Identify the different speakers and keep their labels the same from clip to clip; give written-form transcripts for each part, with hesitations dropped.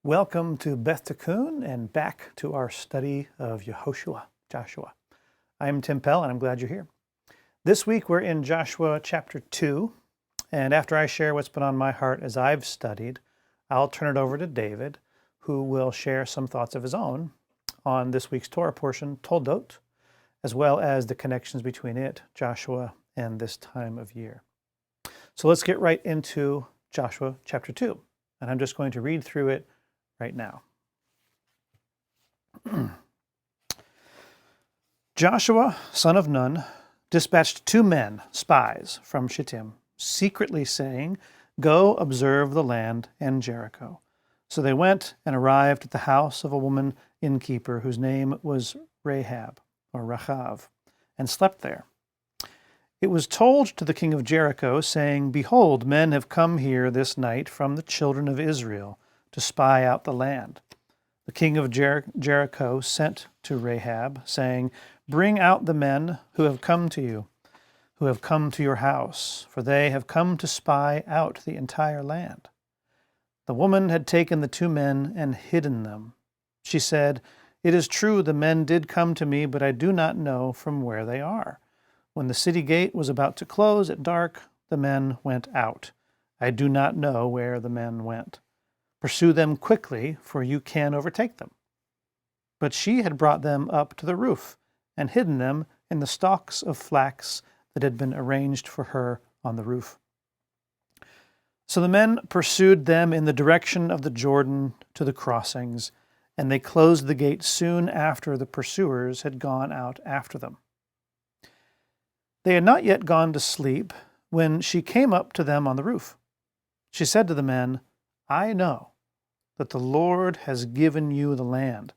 Speaker 1: Welcome to Beth Tikkun and back to our study of Joshua. I'm Tim Pell and I'm glad you're here. This week we're in Joshua chapter 2, and after I share what's been on my heart as I've studied, I'll turn it over to David, who will share some thoughts of his own on this week's Torah portion, Toldot, as well as the connections between it, Joshua, and this time of year. So let's get right into Joshua chapter 2, and I'm just going to read through it right now. Joshua, son of Nun, dispatched 2 men, spies, from Shittim, secretly saying, "Go observe the land and Jericho." So they went and arrived at the house of a woman innkeeper whose name was Rahab, or Rahab, and slept there. It was told to the king of Jericho, saying, "Behold, men have come here this night from the children of Israel to spy out the land." The king of Jericho sent to Rahab, saying, "Bring out the men who have come to you, who have come to your house, for they have come to spy out the entire land." The woman had taken the 2 men and hidden them. She said, "It is true the men did come to me, but I do not know from where they are. When the city gate was about to close at dark, the men went out. I do not know where the men went. Pursue them quickly, for you can overtake them." But she had brought them up to the roof and hidden them in the stalks of flax that had been arranged for her on the roof. So the men pursued them in the direction of the Jordan to the crossings, and they closed the gate soon after the pursuers had gone out after them. They had not yet gone to sleep when she came up to them on the roof. She said to the men, "I know that the Lord has given you the land,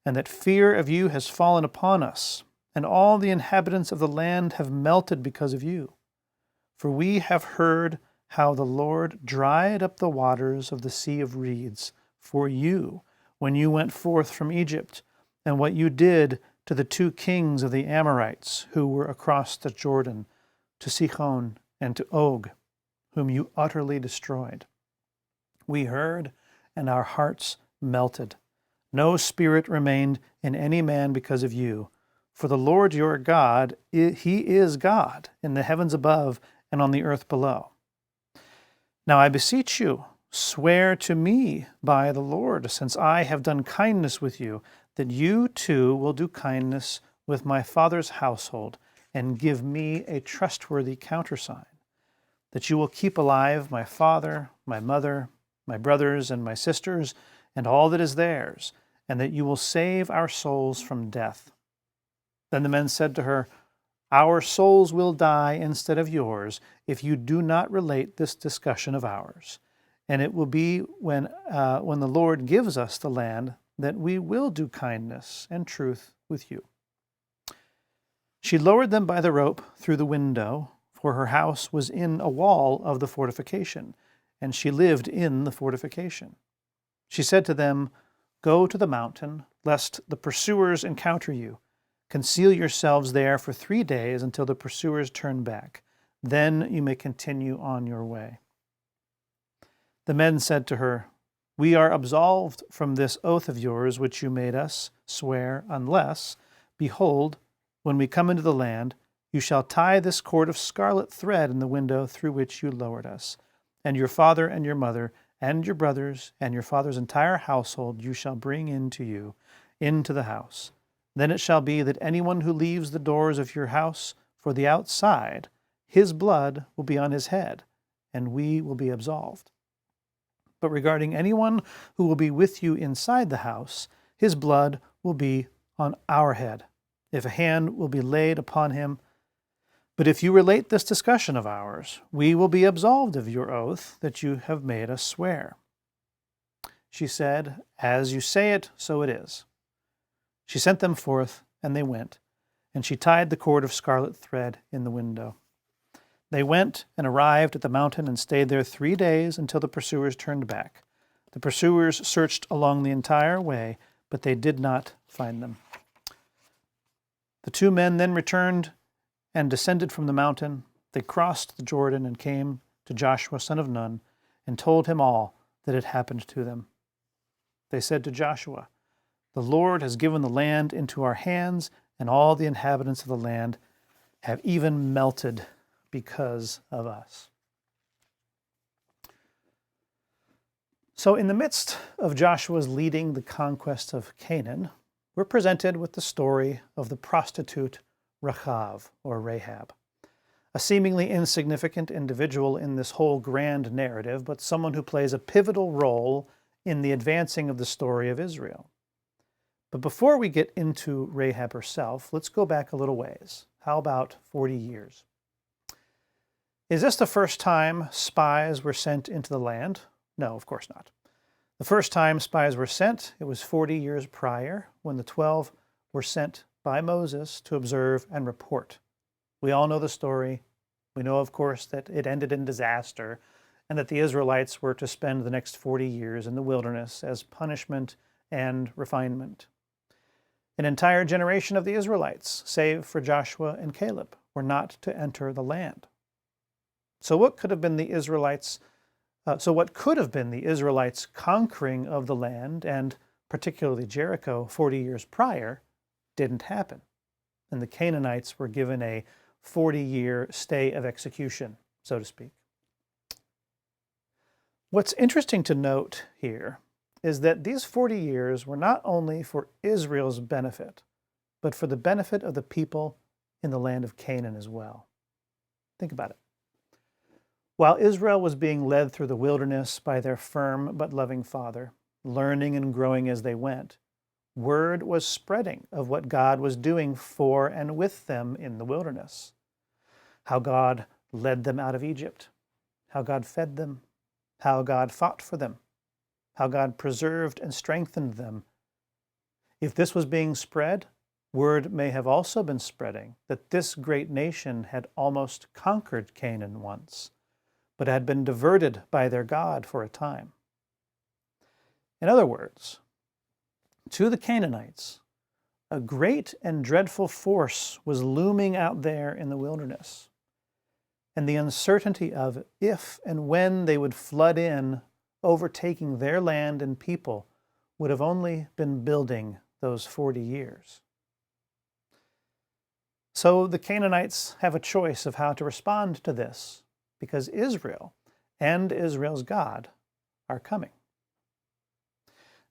Speaker 1: and that fear of you has fallen upon us, and all the inhabitants of the land have melted because of you. For we have heard how the Lord dried up the waters of the Sea of Reeds for you when you went forth from Egypt, and what you did to the 2 kings of the Amorites who were across the Jordan, to Sihon and to Og, whom you utterly destroyed. We heard, and our hearts melted. No spirit remained in any man because of you. For the Lord your God, He is God in the heavens above and on the earth below. Now I beseech you, swear to me by the Lord, since I have done kindness with you, that you too will do kindness with my father's household, and give me a trustworthy countersign, that you will keep alive my father, my mother, my brothers and my sisters, and all that is theirs, and that you will save our souls from death." Then the men said to her, "Our souls will die instead of yours if you do not relate this discussion of ours. And it will be when the Lord gives us the land that we will do kindness and truth with you." She lowered them by the rope through the window, for her house was in a wall of the fortification, and she lived in the fortification. She said to them, "Go to the mountain, lest the pursuers encounter you. Conceal yourselves there for 3 days until the pursuers turn back. Then you may continue on your way." The men said to her, "We are absolved from this oath of yours which you made us swear, unless, behold, when we come into the land, you shall tie this cord of scarlet thread in the window through which you lowered us. And your father and your mother and your brothers and your father's entire household you shall bring into you, into the house. Then it shall be that anyone who leaves the doors of your house for the outside, his blood will be on his head, and we will be absolved. But regarding anyone who will be with you inside the house, his blood will be on our head, if a hand will be laid upon him. But if you relate this discussion of ours, we will be absolved of your oath that you have made us swear." She said, "As you say it, so it is." She sent them forth, and they went, and she tied the cord of scarlet thread in the window. They went and arrived at the mountain and stayed there 3 days until the pursuers turned back. The pursuers searched along the entire way, but they did not find them. The 2 men then returned and descended from the mountain. They crossed the Jordan and came to Joshua son of Nun and told him all that had happened to them. They said to Joshua, "The Lord has given the land into our hands, and all the inhabitants of the land have even melted because of us." So in the midst of Joshua's leading the conquest of Canaan, we're presented with the story of the prostitute Rahab, a seemingly insignificant individual in this whole grand narrative, but someone who plays a pivotal role in the advancing of the story of Israel. But before we get into Rahab herself, let's go back a little ways. How about 40 years? Is this the first time spies were sent into the land? No, of course not. The first time spies were sent, it was 40 years prior, when the 12 were sent by Moses to observe and report. We all know the story. We know, of course, that it ended in disaster and that the Israelites were to spend the next 40 years in the wilderness as punishment and refinement. An entire generation of the Israelites, save for Joshua and Caleb, were not to enter the land. So what could have been the Israelites' conquering of the land, and particularly Jericho, 40 years prior, didn't happen. And the Canaanites were given a 40-year stay of execution, so to speak. What's interesting to note here is that these 40 years were not only for Israel's benefit, but for the benefit of the people in the land of Canaan as well. Think about it. While Israel was being led through the wilderness by their firm but loving father, learning and growing as they went, word was spreading of what God was doing for and with them in the wilderness. How God led them out of Egypt, how God fed them, how God fought for them, how God preserved and strengthened them. If this was being spread, word may have also been spreading that this great nation had almost conquered Canaan once, but had been diverted by their God for a time. In other words, to the Canaanites, a great and dreadful force was looming out there in the wilderness, and the uncertainty of if and when they would flood in, overtaking their land and people, would have only been building those 40 years. So the Canaanites have a choice of how to respond to this, because Israel and Israel's God are coming.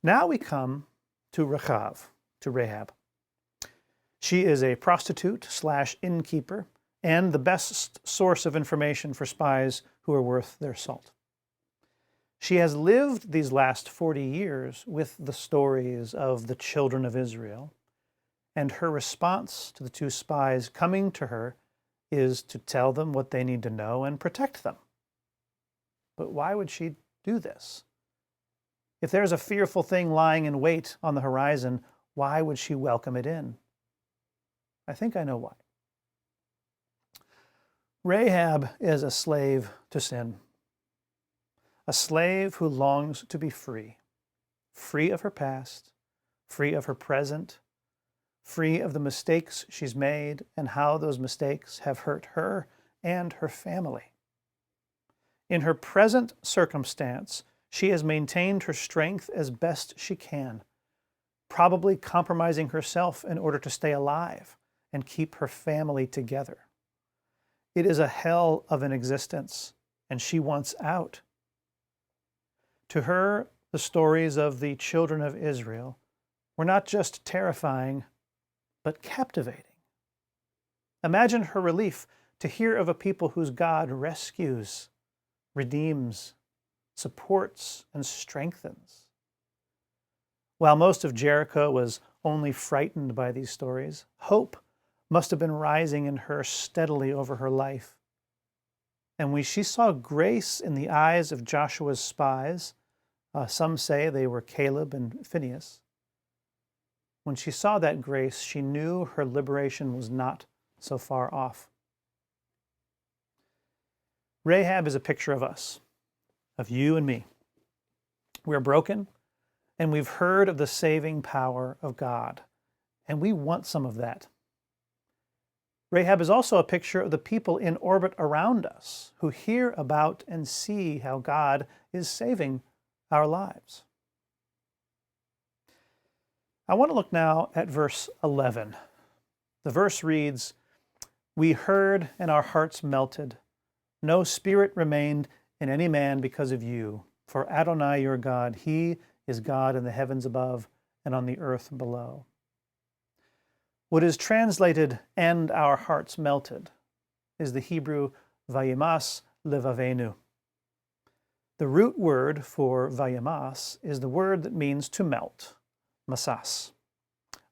Speaker 1: Now we come to Rahab. She is a prostitute/innkeeper and the best source of information for spies who are worth their salt. She has lived these last 40 years with the stories of the children of Israel, and her response to the two spies coming to her is to tell them what they need to know and protect them. But why would she do this? If there's a fearful thing lying in wait on the horizon, why would she welcome it in? I think I know why. Rahab is a slave to sin, a slave who longs to be free, free of her past, free of her present, free of the mistakes she's made and how those mistakes have hurt her and her family. In her present circumstance, she has maintained her strength as best she can, probably compromising herself in order to stay alive and keep her family together. It is a hell of an existence, and she wants out. To her, the stories of the children of Israel were not just terrifying, but captivating. Imagine her relief to hear of a people whose God rescues, redeems, supports, and strengthens. While most of Jericho was only frightened by these stories, hope must have been rising in her steadily over her life. And when she saw grace in the eyes of Joshua's spies, some say they were Caleb and Phinehas, when she saw that grace, she knew her liberation was not so far off. Rahab is a picture of us, of you and me. We're broken, and we've heard of the saving power of God, and we want some of that. Rahab is also a picture of the people in orbit around us who hear about and see how God is saving our lives. I want to look now at verse 11. The verse reads, "We heard and our hearts melted. No spirit remained in any man because of you. For Adonai your God, he is God in the heavens above and on the earth below." What is translated, "and our hearts melted," is the Hebrew vayimas levavenu. The root word for vayimas is the word that means to melt, masas.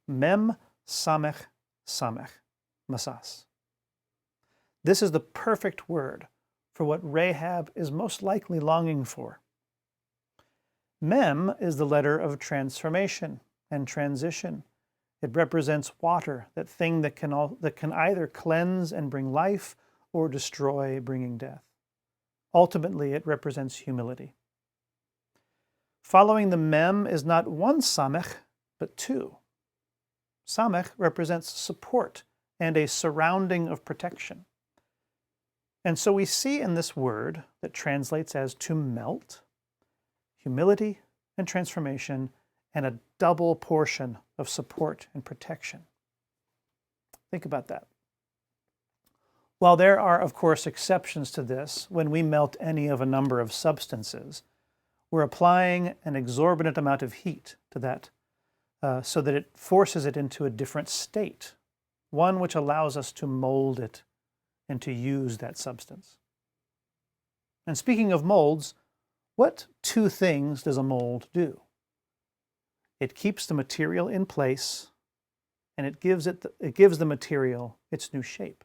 Speaker 1: Mem samech samech, masas. This is the perfect word for what Rahab is most likely longing for. Mem is the letter of transformation and transition. It represents water, that thing that can either cleanse and bring life or destroy, bringing death. Ultimately, it represents humility. Following the mem is not one samech, but two. Samech represents support and a surrounding of protection. And so we see in this word that translates as to melt, humility and transformation, and a double portion of support and protection. Think about that. While there are, of course, exceptions to this, when we melt any of a number of substances, we're applying an exorbitant amount of heat to that so that it forces it into a different state, one which allows us to mold it and to use that substance. And speaking of molds, what two things does a mold do? It keeps the material in place, and it gives the material its new shape.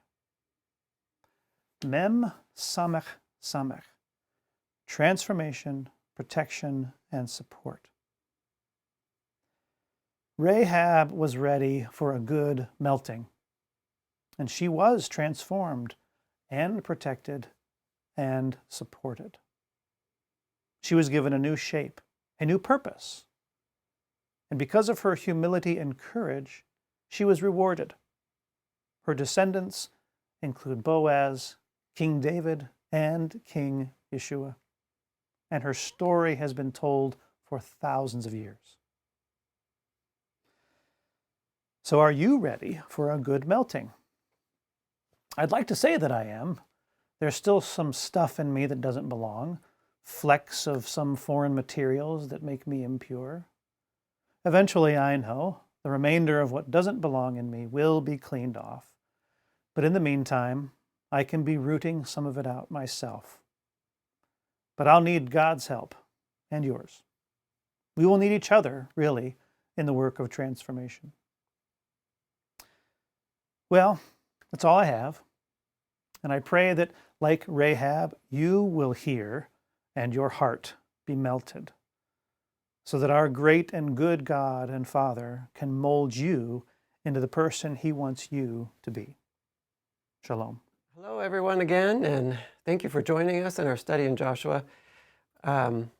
Speaker 1: Mem samech samech, transformation, protection, and support. Rahab was ready for a good melting, and she was transformed and protected and supported. She was given a new shape, a new purpose, and because of her humility and courage, she was rewarded. Her descendants include Boaz, King David, and King Yeshua, and her story has been told for thousands of years. So are you ready for a good melting? I'd like to say that I am. There's still some stuff in me that doesn't belong, flecks of some foreign materials that make me impure. Eventually, I know, the remainder of what doesn't belong in me will be cleaned off. But in the meantime, I can be rooting some of it out myself. But I'll need God's help and yours. We will need each other, really, in the work of transformation. Well, that's all I have. And I pray that, like Rahab, you will hear and your heart be melted, so that our great and good God and Father can mold you into the person He wants you to be. Shalom.
Speaker 2: Hello, everyone, again, and thank you for joining us in our study in Joshua. And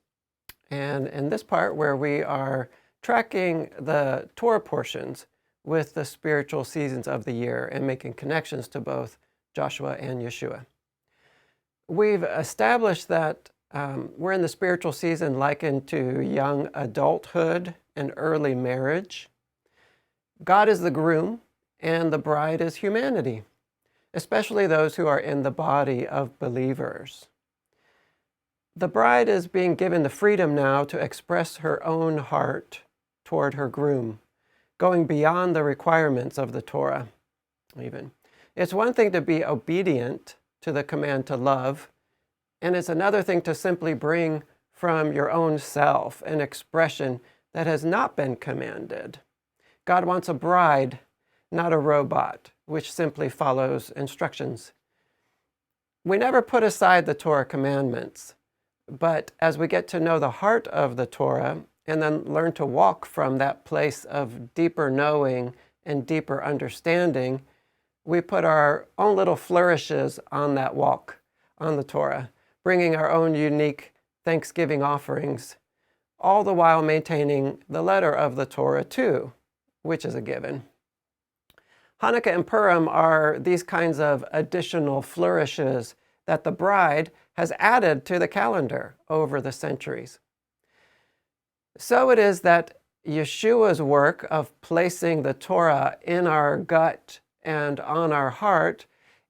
Speaker 2: in this part where we are tracking the Torah portions with the spiritual seasons of the year and making connections to both Joshua and Yeshua. We've established that we're in the spiritual season likened to young adulthood and early marriage. God is the groom and the bride is humanity, especially those who are in the body of believers. The bride is being given the freedom now to express her own heart toward her groom, going beyond the requirements of the Torah, even. It's one thing to be obedient to the command to love, and it's another thing to simply bring from your own self an expression that has not been commanded. God wants a bride, not a robot, which simply follows instructions. We never put aside the Torah commandments, but as we get to know the heart of the Torah and then learn to walk from that place of deeper knowing and deeper understanding, we put our own little flourishes on that walk, on the Torah, bringing our own unique Thanksgiving offerings, all the while maintaining the letter of the Torah too, which is a given. Hanukkah and Purim are these kinds of additional flourishes that the bride has added to the calendar over the centuries. So it is that Yeshua's work of placing the Torah in our gut and on our heart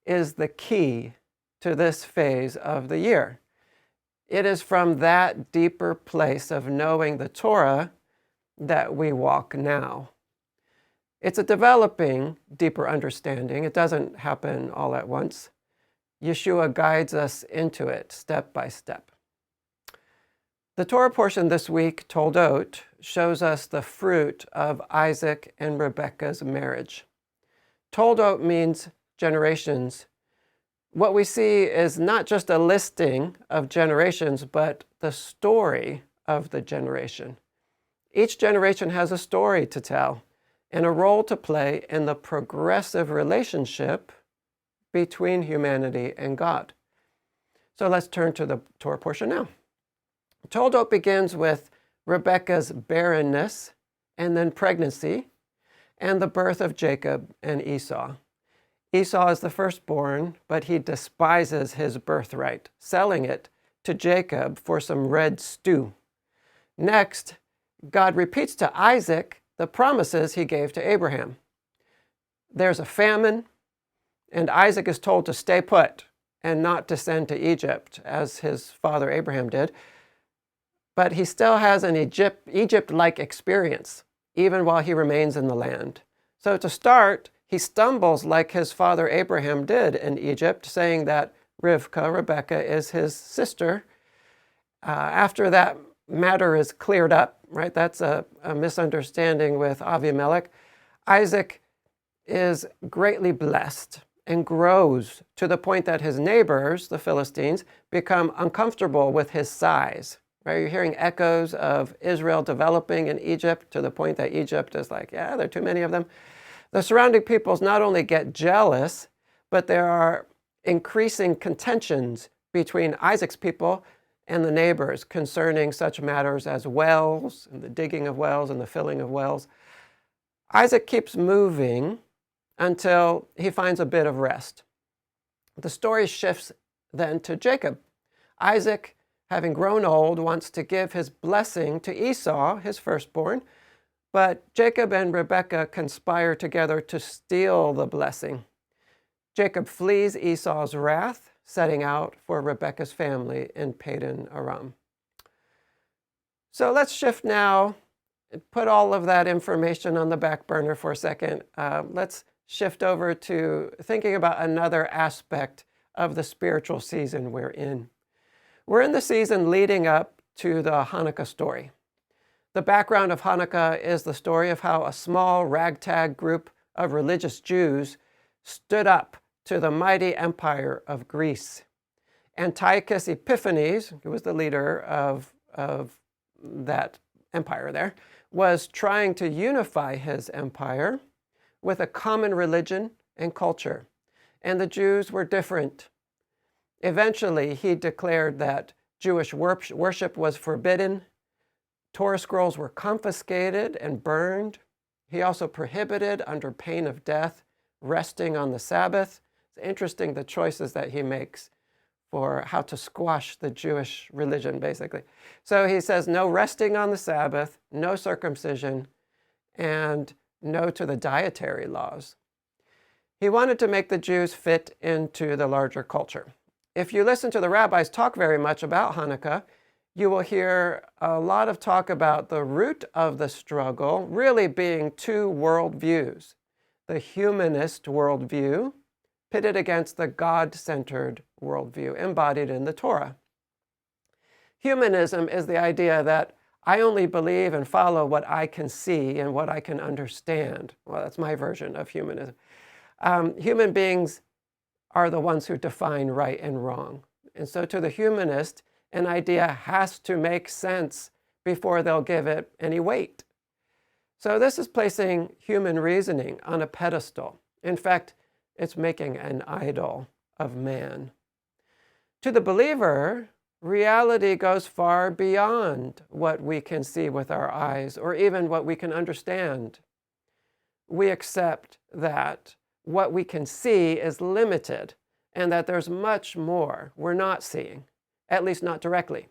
Speaker 2: is the key to this phase of the year. It is from that deeper place of knowing the Torah that we walk now. It's a developing deeper understanding. It doesn't happen all at once. Yeshua guides us into it step by step. The Torah portion this week, Toldot, shows us the fruit of Isaac and Rebekah's marriage. Toldot means generations. What we see is not just a listing of generations, but the story of the generation. Each generation has a story to tell and a role to play in the progressive relationship between humanity and God. So let's turn to the Torah portion now. Toldot begins with Rebekah's barrenness and then pregnancy and the birth of Jacob and Esau. Esau is the firstborn, but he despises his birthright, selling it to Jacob for some red stew. Next, God repeats to Isaac the promises he gave to Abraham. There's a famine, and Isaac is told to stay put and not descend to Egypt, as his father Abraham did. But he still has an Egypt-like experience, even while he remains in the land. So to start, he stumbles like his father Abraham did in Egypt, saying that Rebekah, is his sister. After that matter is cleared up, right? That's a misunderstanding with Avimelech. Isaac is greatly blessed and grows to the point that his neighbors, the Philistines, become uncomfortable with his size. Right? You're hearing echoes of Israel developing in Egypt to the point that Egypt is like, yeah, there are too many of them. The surrounding peoples not only get jealous, but there are increasing contentions between Isaac's people and the neighbors concerning such matters as wells and the digging of wells and the filling of wells. Isaac keeps moving until he finds a bit of rest. The story shifts then to Jacob. Isaac, having grown old, wants to give his blessing to Esau, his firstborn, but Jacob and Rebekah conspire together to steal the blessing. Jacob flees Esau's wrath, setting out for Rebekah's family in Padan Aram. So let's shift now and put all of that information on the back burner for a second. Let's shift over to thinking about another aspect of the spiritual season we're in. We're in the season leading up to the Hanukkah story. The background of Hanukkah is the story of how a small ragtag group of religious Jews stood up to the mighty empire of Greece. Antiochus Epiphanes, who was the leader of that empire there, was trying to unify his empire with a common religion and culture. And the Jews were different. Eventually, he declared that Jewish worship was forbidden. Torah scrolls were confiscated and burned. He also prohibited, under pain of death, resting on the Sabbath. It's interesting the choices that he makes for how to squash the Jewish religion, basically. So he says no resting on the Sabbath, no circumcision, and no to the dietary laws. He wanted to make the Jews fit into the larger culture. If you listen to the rabbis talk very much about Hanukkah, you will hear a lot of talk about the root of the struggle really being two worldviews. The humanist worldview pitted against the God-centered worldview embodied in the Torah. Humanism is the idea that I only believe and follow what I can see and what I can understand. Well, that's my version of humanism. Human beings are the ones who define right and wrong. And so to the humanist, an idea has to make sense before they'll give it any weight. So this is placing human reasoning on a pedestal. In fact, it's making an idol of man. To the believer, reality goes far beyond what we can see with our eyes or even what we can understand. We accept that what we can see is limited and that there's much more we're not seeing, at least not directly.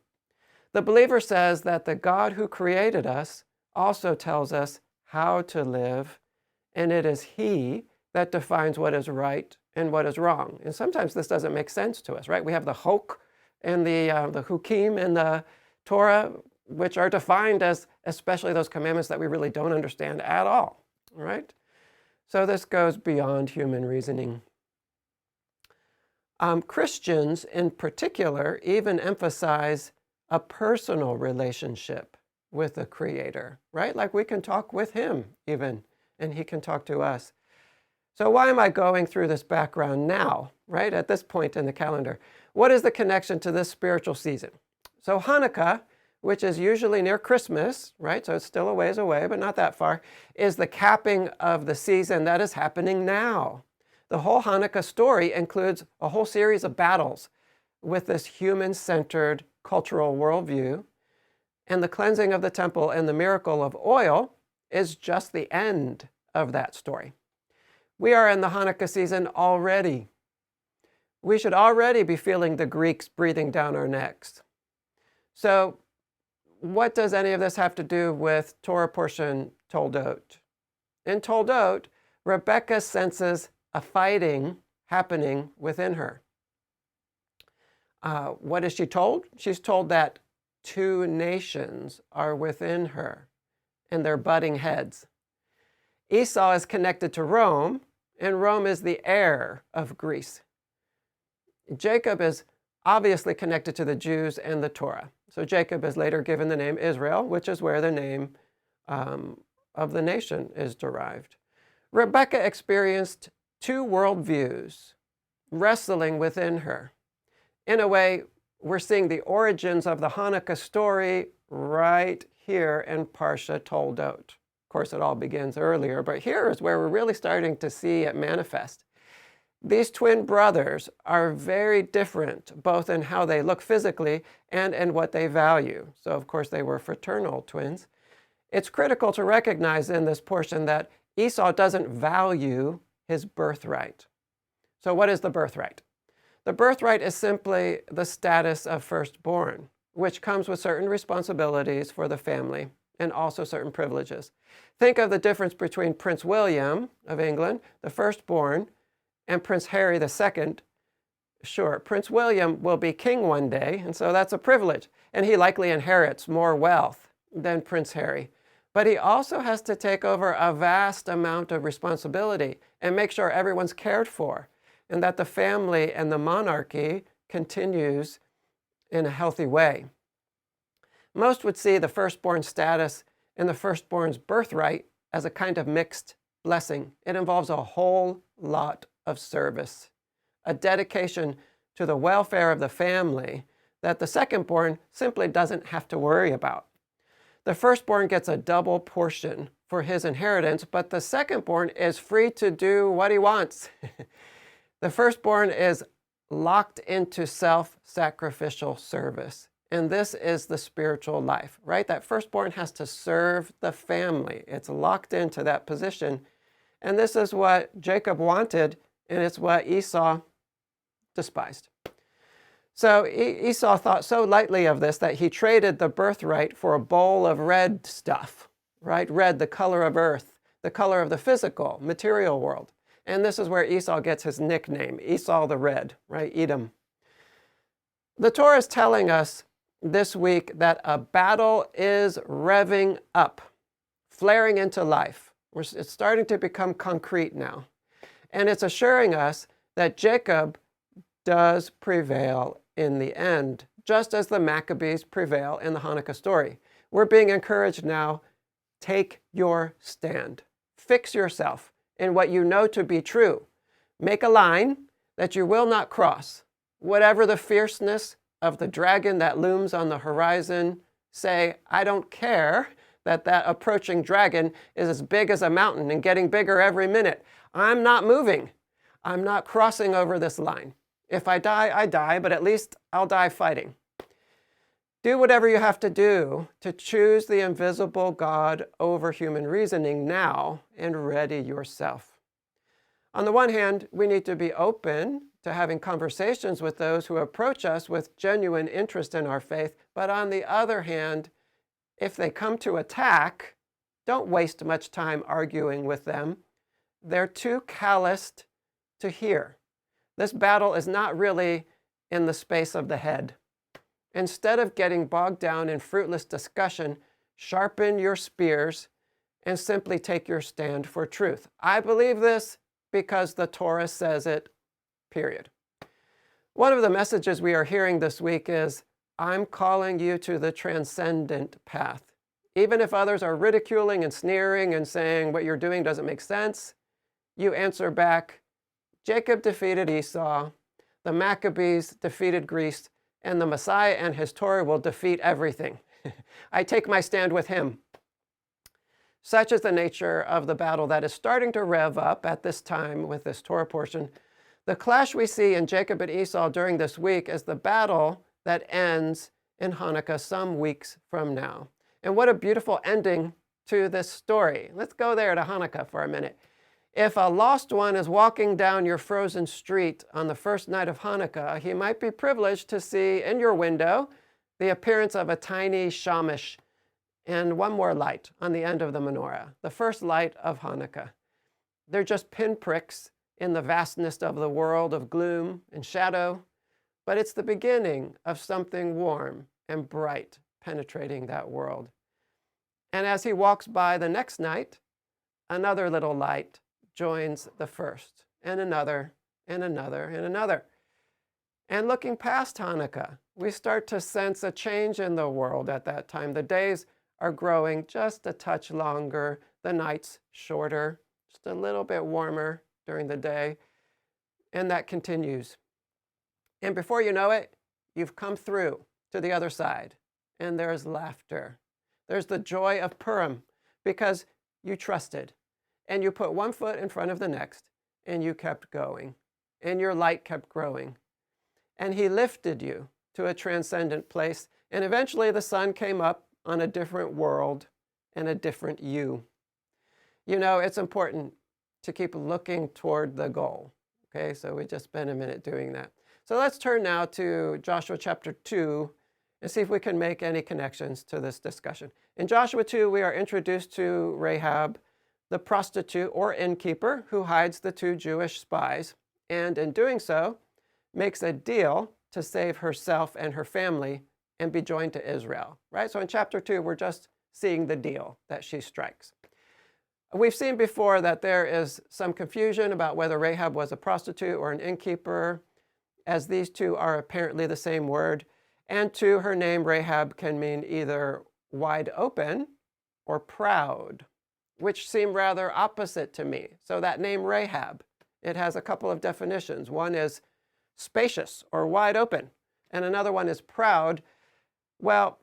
Speaker 2: The believer says that the God who created us also tells us how to live, and it is He that defines what is right and what is wrong. And sometimes this doesn't make sense to us, right? We have the hok and the hukim in the Torah, which are defined as especially those commandments that we really don't understand at all, right? So this goes beyond human reasoning. Christians in particular even emphasize a personal relationship with the Creator, right? Like we can talk with Him even, and He can talk to us. So why am I going through this background now, right? At this point in the calendar? What is the connection to this spiritual season? So Hanukkah, which is usually near Christmas, right? So it's still a ways away, but not that far, is the capping of the season that is happening now. The whole Hanukkah story includes a whole series of battles with this human-centered cultural worldview, and the cleansing of the temple and the miracle of oil is just the end of that story. We are in the Hanukkah season already. We should already be feeling the Greeks breathing down our necks. So what does any of this have to do with Torah portion Toldot? In Toldot, Rebecca senses a fighting happening within her. What is she told? She's told that two nations are within her and they're butting heads. Esau is connected to Rome, and Rome is the heir of Greece. Jacob is obviously connected to the Jews and the Torah. So Jacob is later given the name Israel, which is where the name of the nation is derived. Rebecca experienced two worldviews wrestling within her. In a way, we're seeing the origins of the Hanukkah story right here in Parsha Toldot. Of course, it all begins earlier, but here is where we're really starting to see it manifest. These twin brothers are very different, both in how they look physically and in what they value. So, of course, they were fraternal twins. It's critical to recognize in this portion that Esau doesn't value his birthright. So what is the birthright? The birthright is simply the status of firstborn, which comes with certain responsibilities for the family and also certain privileges. Think of the difference between Prince William of England, the firstborn, and Prince Harry II. Sure, Prince William will be king one day, and so that's a privilege, and he likely inherits more wealth than Prince Harry. But he also has to take over a vast amount of responsibility and make sure everyone's cared for, and that the family and the monarchy continues in a healthy way. Most would see the firstborn status and the firstborn's birthright as a kind of mixed blessing. It involves a whole lot of service, a dedication to the welfare of the family that the secondborn simply doesn't have to worry about. The firstborn gets a double portion for his inheritance, but the secondborn is free to do what he wants. The firstborn is locked into self-sacrificial service. And this is the spiritual life, right? That firstborn has to serve the family. It's locked into that position. And this is what Jacob wanted, and it's what Esau despised. So Esau thought so lightly of this that he traded the birthright for a bowl of red stuff, right? Red, the color of earth, the color of the physical, material world. And this is where Esau gets his nickname, Esau the Red, right? Edom. The Torah is telling us this week that a battle is revving up, flaring into life. It's starting to become concrete now. And it's assuring us that Jacob does prevail in the end, just as the Maccabees prevail in the Hanukkah story. We're being encouraged now, take your stand. Fix yourself in what you know to be true. Make a line that you will not cross. Whatever the fierceness of the dragon that looms on the horizon, say, I don't care that approaching dragon is as big as a mountain and getting bigger every minute. I'm not moving. I'm not crossing over this line. If I die, I die, but at least I'll die fighting. Do whatever you have to do to choose the invisible God over human reasoning now and ready yourself. On the one hand, we need to be open to having conversations with those who approach us with genuine interest in our faith. But on the other hand, if they come to attack, Don't waste much time arguing with them. They're too calloused to hear. This battle is not really in the space of the head. Instead of getting bogged down in fruitless discussion, sharpen your spears and simply take your stand for truth. I believe this because the Torah says it, period. One of the messages we are hearing this week is, I'm calling you to the transcendent path. Even if others are ridiculing and sneering and saying what you're doing doesn't make sense, you answer back, Jacob defeated Esau, the Maccabees defeated Greece, and the Messiah and his Torah will defeat everything. I take my stand with him. Such is the nature of the battle that is starting to rev up at this time with this Torah portion. The clash we see in Jacob and Esau during this week is the battle that ends in Hanukkah some weeks from now. And what a beautiful ending to this story. Let's go there to Hanukkah for a minute. If a lost one is walking down your frozen street on the first night of Hanukkah, he might be privileged to see in your window the appearance of a tiny shamash and one more light on the end of the menorah, the first light of Hanukkah. They're just pinpricks in the vastness of the world of gloom and shadow, but it's the beginning of something warm and bright penetrating that world. And as he walks by the next night, another little light joins the first, and another, and another, and another. And looking past Hanukkah, we start to sense a change in the world at that time. The days are growing just a touch longer, the nights shorter, just a little bit warmer during the day, and that continues. And before you know it, you've come through to the other side, and there's laughter. There's the joy of Purim, because you trusted, and you put one foot in front of the next, and you kept going, and your light kept growing. And he lifted you to a transcendent place, and eventually the sun came up on a different world and a different you. You know, it's important to keep looking toward the goal. Okay, so we just spent a minute doing that. So let's turn now to Joshua chapter 2 and see if we can make any connections to this discussion. In Joshua 2, we are introduced to Rahab, the prostitute or innkeeper who hides the two Jewish spies, and in doing so, makes a deal to save herself and her family and be joined to Israel, right? So in chapter 2, we're just seeing the deal that she strikes. We've seen before that there is some confusion about whether Rahab was a prostitute or an innkeeper, as these two are apparently the same word, and to her name, Rahab can mean either wide open or proud, which seem rather opposite to me. So that name Rahab, it has a couple of definitions. One is spacious or wide open, and another one is proud. Well,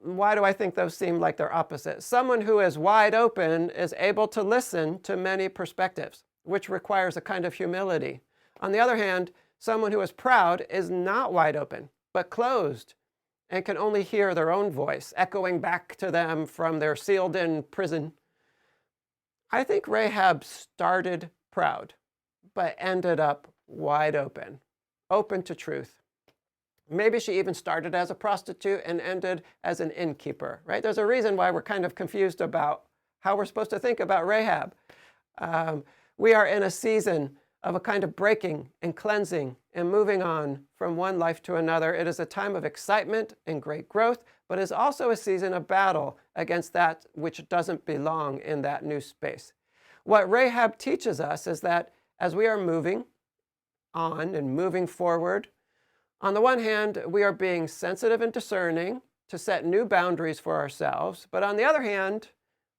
Speaker 2: why do I think those seem like they're opposite? Someone who is wide open is able to listen to many perspectives, which requires a kind of humility. On the other hand, someone who is proud is not wide open, but closed, and can only hear their own voice echoing back to them from their sealed-in prison. I think Rahab started proud, but ended up wide open, open to truth. Maybe she even started as a prostitute and ended as an innkeeper, right? There's a reason why we're kind of confused about how we're supposed to think about Rahab. We are in a season of a kind of breaking and cleansing and moving on from one life to another. It is a time of excitement and great growth, but is also a season of battle against that which doesn't belong in that new space. What Rahab teaches us is that as we are moving on and moving forward, on the one hand, we are being sensitive and discerning to set new boundaries for ourselves, but on the other hand,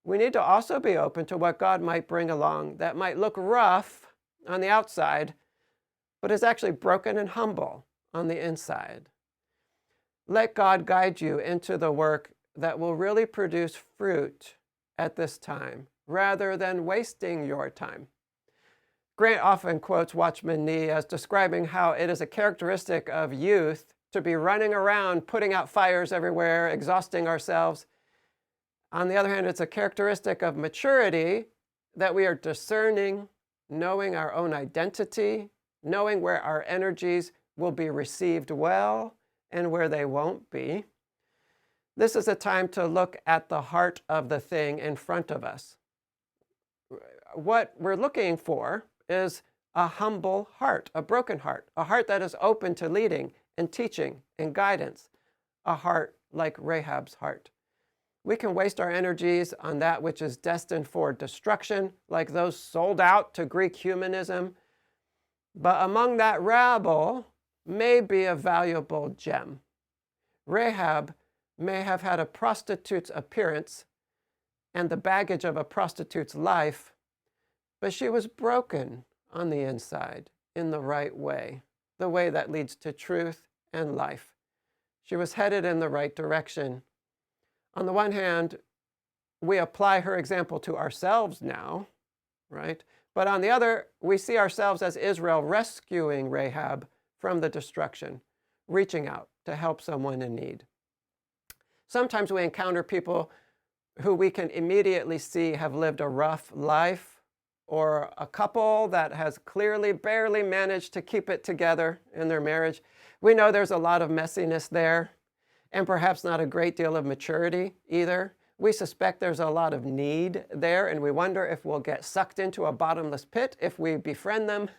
Speaker 2: we need to also be open to what God might bring along that might look rough on the outside, but is actually broken and humble on the inside. Let God guide you into the work that will really produce fruit at this time, rather than wasting your time. Grant often quotes Watchman Nee as describing how it is a characteristic of youth to be running around, putting out fires everywhere, exhausting ourselves. On the other hand, it's a characteristic of maturity that we are discerning, knowing our own identity, knowing where our energies will be received well and where they won't be. This is a time to look at the heart of the thing in front of us. What we're looking for is a humble heart, a broken heart, a heart that is open to leading and teaching and guidance, a heart like Rahab's heart. We can waste our energies on that which is destined for destruction, like those sold out to Greek humanism. But among that rabble may be a valuable gem. Rahab may have had a prostitute's appearance and the baggage of a prostitute's life, but she was broken on the inside in the right way, the way that leads to truth and life. She was headed in the right direction. On the one hand, we apply her example to ourselves now, right? But on the other, we see ourselves as Israel rescuing Rahab from the destruction, reaching out to help someone in need. Sometimes we encounter people who we can immediately see have lived a rough life, or a couple that has clearly barely managed to keep it together in their marriage. We know there's a lot of messiness there, and perhaps not a great deal of maturity either. We suspect there's a lot of need there, and we wonder if we'll get sucked into a bottomless pit if we befriend them.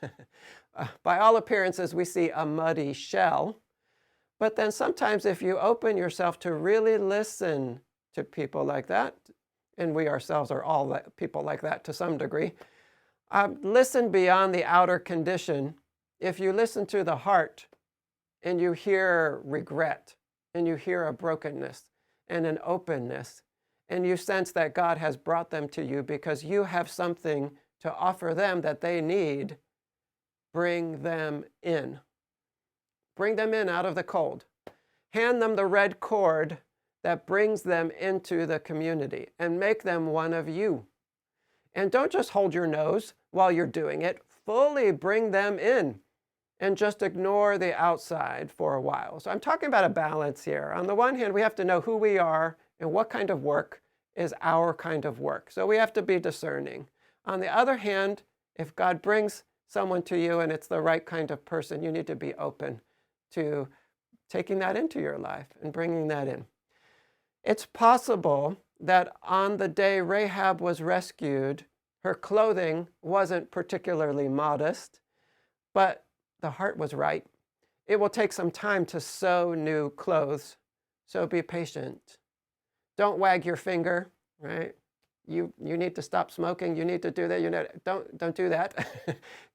Speaker 2: By all appearances, we see a muddy shell. But then sometimes if you open yourself to really listen to people like that, and we ourselves are all people like that to some degree, listen beyond the outer condition. If you listen to the heart and you hear regret and you hear a brokenness and an openness, and you sense that God has brought them to you because you have something to offer them that they need, bring them in. Bring them in out of the cold. Hand them the red cord that brings them into the community and make them one of you. And don't just hold your nose while you're doing it. Fully bring them in and just ignore the outside for a while. So I'm talking about a balance here. On the one hand, we have to know who we are and what kind of work is our kind of work. So we have to be discerning. On the other hand, if God brings someone to you and it's the right kind of person, you need to be open to taking that into your life and bringing that in. It's possible that on the day Rahab was rescued, her clothing wasn't particularly modest, but the heart was right. It will take some time to sew new clothes, so be patient. Don't wag your finger, right? You need to stop smoking. You need to do that. Don't do that.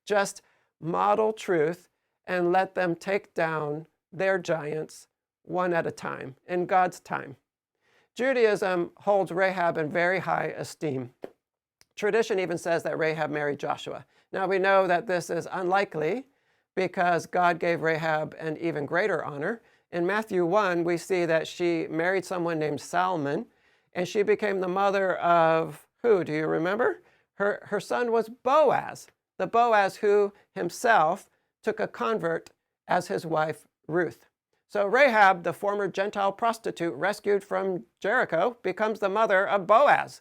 Speaker 2: Just model truth and let them take down their giants one at a time, in God's time. Judaism holds Rahab in very high esteem. Tradition even says that Rahab married Joshua. Now we know that this is unlikely because God gave Rahab an even greater honor. In Matthew 1, we see that she married someone named Salmon, and she became the mother of who? Do you remember? Her son was Boaz, the Boaz who himself took a convert as his wife Ruth. So Rahab, the former Gentile prostitute rescued from Jericho, becomes the mother of Boaz,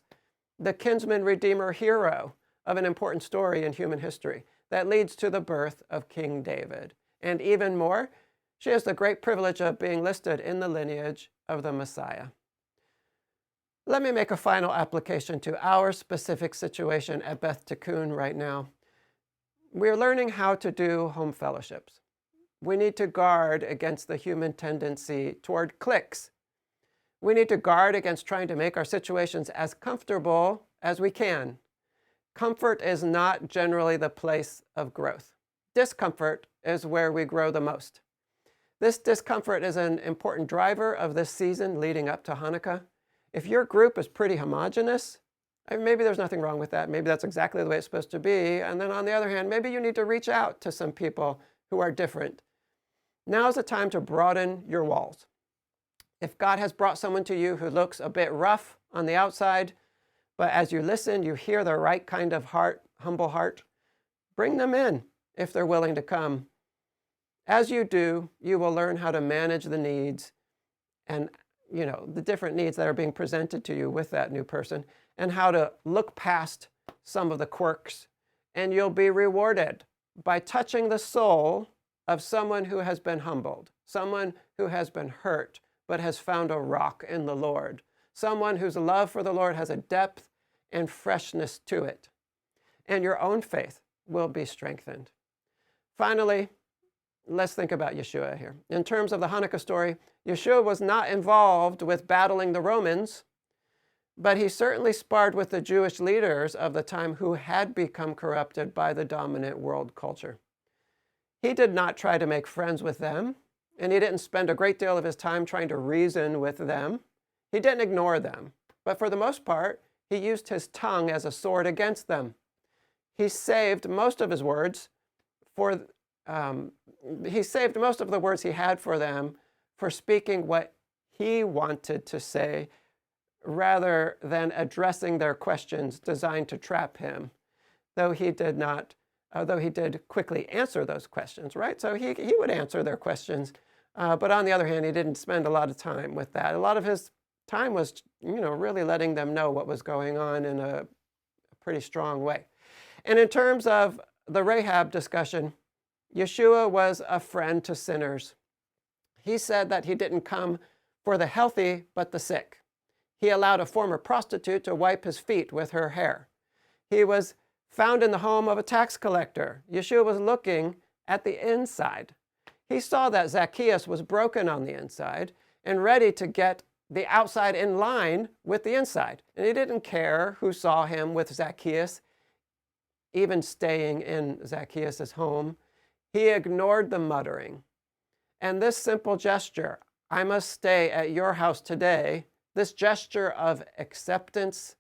Speaker 2: the kinsman redeemer hero of an important story in human history that leads to the birth of King David. And even more, she has the great privilege of being listed in the lineage of the Messiah. Let me make a final application to our specific situation at Beth Tikkun right now. We're learning how to do home fellowships. We need to guard against the human tendency toward cliques. We need to guard against trying to make our situations as comfortable as we can. Comfort is not generally the place of growth. Discomfort is where we grow the most. This discomfort is an important driver of this season leading up to Hanukkah. If your group is pretty homogeneous, maybe there's nothing wrong with that. Maybe that's exactly the way it's supposed to be. And then on the other hand, maybe you need to reach out to some people who are different. Now is the time to broaden your walls. If God has brought someone to you who looks a bit rough on the outside, but as you listen, you hear the right kind of heart, humble heart, bring them in if they're willing to come. As you do, you will learn how to manage the needs and the different needs that are being presented to you with that new person, and how to look past some of the quirks, and you'll be rewarded by touching the soul of someone who has been humbled, someone who has been hurt, but has found a rock in the Lord, someone whose love for the Lord has a depth and freshness to it. And your own faith will be strengthened. Finally, let's think about Yeshua here. In terms of the Hanukkah story, Yeshua was not involved with battling the Romans, but he certainly sparred with the Jewish leaders of the time who had become corrupted by the dominant world culture. He did not try to make friends with them, and he didn't spend a great deal of his time trying to reason with them. He didn't ignore them, but for the most part, he used his tongue as a sword against them. He saved most of his words he saved most of the words he had for them for speaking what he wanted to say, rather than addressing their questions designed to trap him, though he did quickly answer those questions, right? So he would answer their questions, but on the other hand, he didn't spend a lot of time with that. A lot of his time was, really letting them know what was going on in a pretty strong way. And in terms of the Rahab discussion, Yeshua was a friend to sinners. He said that he didn't come for the healthy, but the sick. He allowed a former prostitute to wipe his feet with her hair. He was found in the home of a tax collector. Yeshua was looking at the inside. He saw that Zacchaeus was broken on the inside and ready to get the outside in line with the inside. And he didn't care who saw him with Zacchaeus, even staying in Zacchaeus' home. He ignored the muttering. And this simple gesture, I must stay at your house today, this gesture of acceptance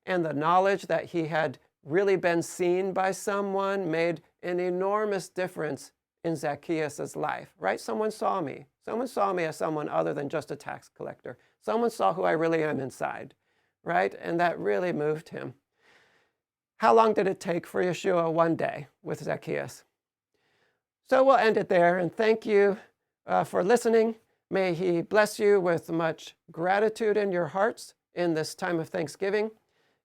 Speaker 2: and the knowledge that he had really been seen by someone, made an enormous difference in Zacchaeus' life, right? Someone saw me. Someone saw me as someone other than just a tax collector. Someone saw who I really am inside, right? And that really moved him. How long did it take for Yeshua? One day with Zacchaeus. So we'll end it there, and thank you for listening. May he bless you with much gratitude in your hearts in this time of Thanksgiving,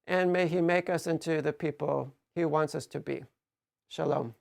Speaker 2: and may he make us into the people he wants us to be. Shalom.